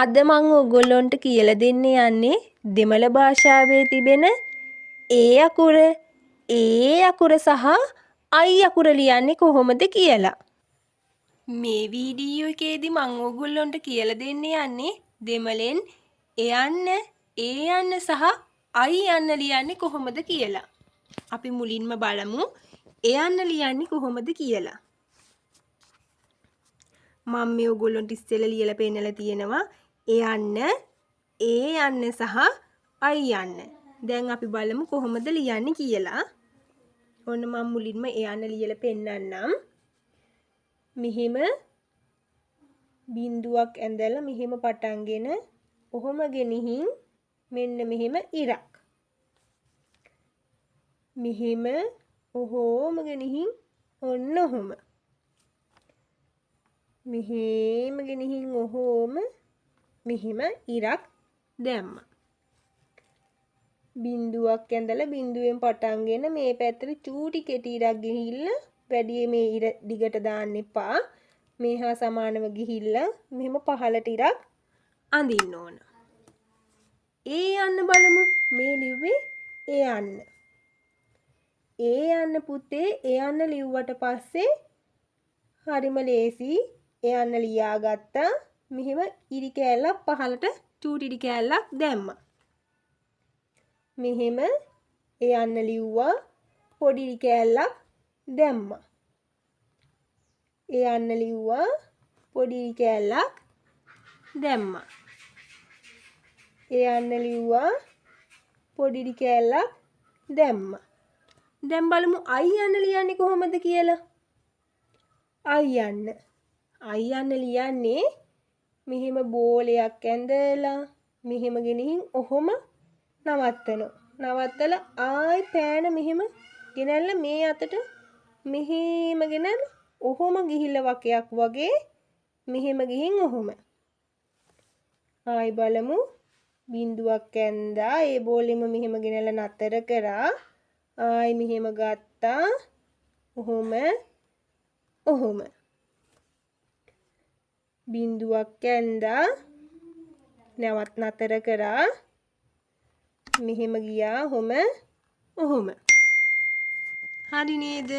අද මම ඔයගොල්ලන්ට කියලා දෙන්න යන්නේ දෙමළ භාෂාවේ තිබෙන ඒ අකුර සහ අයි අකුර ලියන්නේ කොහොමද කියලා. මේ වීඩියෝ එකේදී මම ඔයගොල්ලන්ට කියලා දෙන්න යන්නේ දෙමළෙන් ඒ යන්න සහ අයි යන්න ලියන්නේ කොහොමද කියලා. අපි මුලින්ම බලමු ඒ යන්න ලියන්නේ කොහොමද කියලා. මම මේ ඔයගොල්ලන්ට ඉස්සෙල්ලා ලියලා පෙන්නලා තියෙනවා ඒ යන්න සහ අයි යන්න. දැන් අපි බලමු කොහොමද ලියන්නේ කියලා. ඔන්න මම මුලින්ම ඒ යන්න ලියලා පෙන්නන්නම්. මෙහෙම බිඳුවක් ඇඳලා මෙහෙම පටන්ගෙන ඔහොම ගෙනිහින් මෙන්න මෙහෙම ඉරක්. මෙහෙම ඔහොම ගෙනිහින් ඔන්න ඔහොම. මෙහෙම ගෙනිහින් ඔහොම මෙහෙම ඉරක් දැම්මා. බිඳුවක් ඇඳලා බිඳුවෙන් පටන්ගෙන මේ පැත්තට චූටි කෙටි ඉරක් ගිහිල්ලා වැඩි මේ ඉර දිගට දාන්න එපා. මේ හා සමානව ගිහිල්ලා මෙහෙම පහළට ඉරක් අඳින්න ඕන. ඒ යන්න බලමු. මේ ලිව්වේ ඒ යන්න. ඒ යන්න පුතේ ඒ යන්න ලිව්වට පස්සේ හරිම ලේසි. ඒ යන්න ලියාගත්තා. මෙහෙම ඉරි කෑල්ලක් පහළට චූටි ඉරි කෑල්ලක් දැම්මා. මෙහෙම ඒ යන්න ලිව්වා පොඩි ඉරි කෑල්ලක් දැම්මා. ඒ යන්න ලිව්වා පොඩි ඉරි කෑල්ලක් දැම්මා. ඒ යන්න ලිව්වා පොඩි ඉරි කෑල්ලක් දැම්මා. දැන් බලමු අයි යන්න ලියන්නේ කොහොමද කියලා. අයි යන්න ලියන්නේ මෙහෙම බෝලයක් ඇඳලා මෙහෙම ගෙනිහින් ඔහොම නවත්තනවා. නවත්තලා ආයි පෑන මෙහෙම ගෙනල්ලා මේ අතට මෙහෙම ගෙනල්ලා ඔහොම ගිහිල්ලා වකයක් වගේ මෙහෙම ගිහින් ඔහොම. ආයි බලමු බිඳුවක් ඇඳා ඒ බෝලෙම මෙහෙම ගෙනල්ලා නතර කරා. ආයි මෙහෙම ගත්තා. ඔහොම. බිඳුවක් ඇඳා නැවත් නතර කරා. මෙහෙම ගියා ඔහොම. හරි නේද?